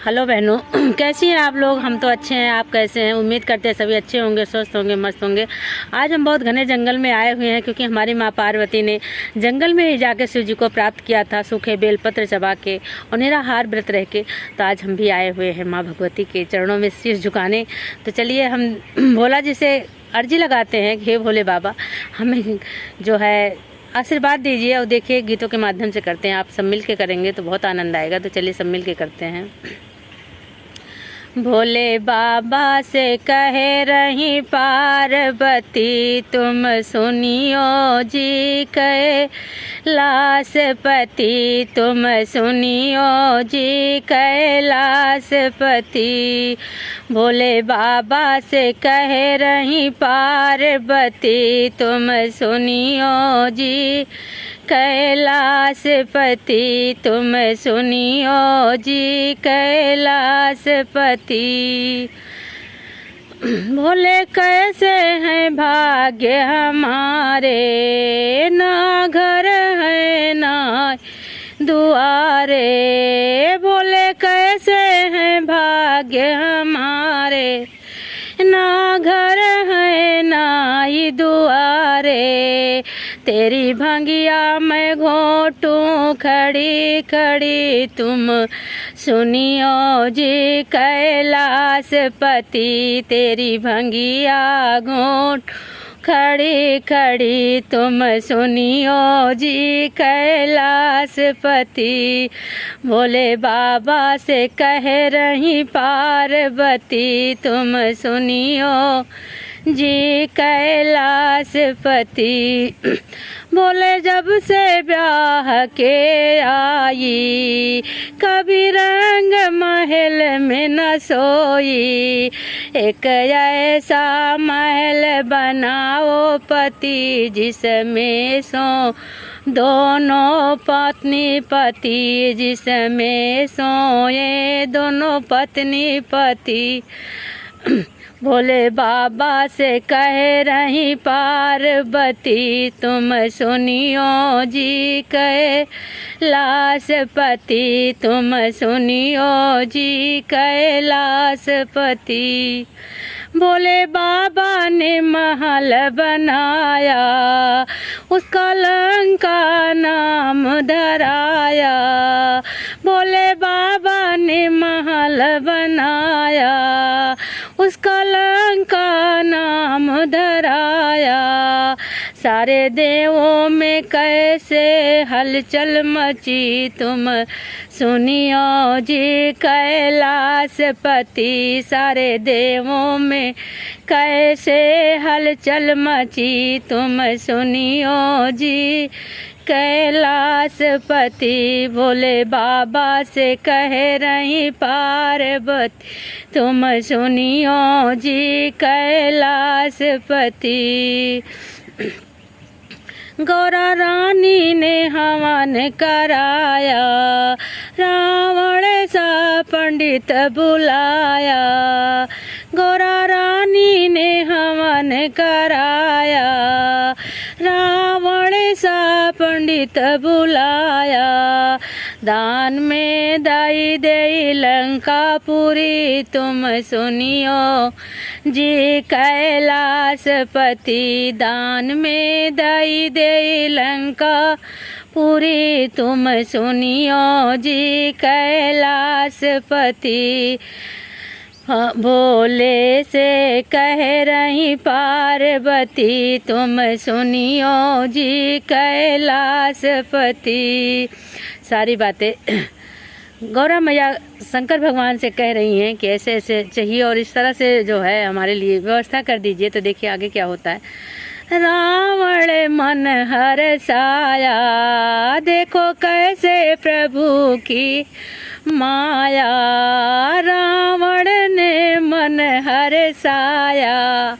Hello बहनों, कैसी हैं आप लोग। हम तो अच्छे हैं, आप कैसे हैं। उम्मीद करते हैं सभी अच्छे होंगे, स्वस्थ होंगे, मस्त होंगे। आज हम बहुत घने जंगल में आए हुए हैं क्योंकि हमारी माँ पार्वती ने जंगल में ही जाके शिव जी को प्राप्त किया था, सूखे बेलपत्र चबा के और निराहार व्रत रह के। तो आज हम भी आए हुए हैं माँ भगवती के चरणों में शीश झुकाने। तो चलिए हम भोला जी से अर्जी लगाते हैं कि हे भोले बाबा, हमें जो है आशीर्वाद दीजिए। और देखिए गीतों के माध्यम से करते हैं, आप सब मिल के करेंगे तो बहुत आनंद आएगा। तो चलिए सब मिल के करते हैं। भोले बाबा से कहे रही पार्वती, तुम सुनियो जी कैलाशपति, तुम सुनियो जी कैलाशपति। भोले बाबा से कहे रही पार्वती, तुम सुनियो जी कैलाशपति, तुम सुनियो जी कैलाशपति। भोले कैसे हैं भाग्य हमारे, ना घर है ना दुआरे। भोले कैसे हैं भाग्य हमारे, ना घर है ना ही दुआरे। तेरी भंगिया मैं घोटूं खड़ी खड़ी, तुम सुनियो जी कैलाशपति। तेरी भंगिया घोट खड़ी खड़ी, तुम सुनियो जी कैलाशपति। भोले बाबा से कह रही पार्वती, तुम सुनियो जी कैलाशपति। बोले जब से ब्याह के आई, कभी रंग महल में न सोई। एक ऐसा महल बनाओ पति, जिसमें सो दोनों पत्नी पति, जिसमें सोए दोनों पत्नी पति। भोले बाबा से कह रही पार्वती, तुम सुनियो जी कैलाशपति, तुम सुनियो जी कैलाशपति। भोले बाबा ने महल बनाया, उसका लंका नाम धराया। भोले बाबा ने महल बनाया, उसका लंका नाम धराया। सारे देवों में कैसे हलचल मची, तुम सुनियो जी कैलाशपति। सारे देवों में कैसे हलचल मची, तुम सुनियो जी कैलाशपति। भोले बाबा से कह रही पार्वती, तुम सुनियो जी कैलाशपति। गौरा रानी ने हवन कराया, रावण सा पंडित बुलाया। गौरा रानी ने हवन कराया, रावण सा पंडित बुलाया। दान में दाई दे लंकापुरी, तुम सुनियो जी कैलाशपति। दान में दाई दे लंकापुरी, तुम सुनियो जी कैलाशपति। भोले से कह रही पार्वती, तुम सुनियो जी कैलाशपति। सारी बातें गौरा मैया शंकर भगवान से कह रही हैं कि ऐसे ऐसे चाहिए और इस तरह से जो है हमारे लिए व्यवस्था कर दीजिए। तो देखिए आगे क्या होता है। रावण मन हर्षाया, देखो कैसे प्रभु की माया। रावण ने मन हर्षाया,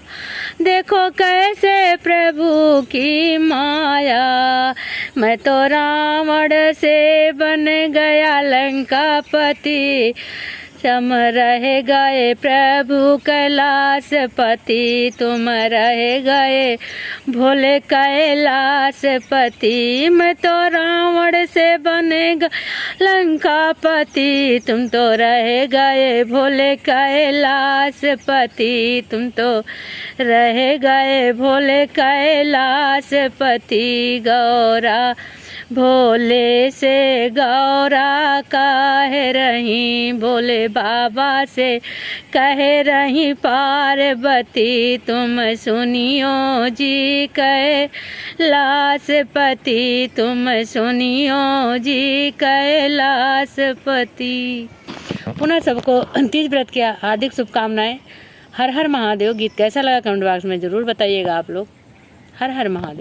देखो कैसे प्रभु की माया। मैं तो रावण से बन गया लंकापति, तुम रह गए प्रभु कैलाशपति, तुम रह गए भोले कैलाशपति। मैं तो रावण से बनेगा लंकापति, तुम तो रह गए भोले कैलाशपति, तुम तो रह गए भोले कैलाशपति। गौरा भोले से गौरा कह रही, भोले बाबा से कह रही पार्वती। तुम सुनियो जी कैलाशपति, तुम सुनियो जी कैलाशपति। पुनः सबको तीज व्रत की हार्दिक शुभकामनाएं। हर हर महादेव। गीत कैसा लगा कमेंट बॉक्स में ज़रूर बताइएगा आप लोग। हर हर महादेव।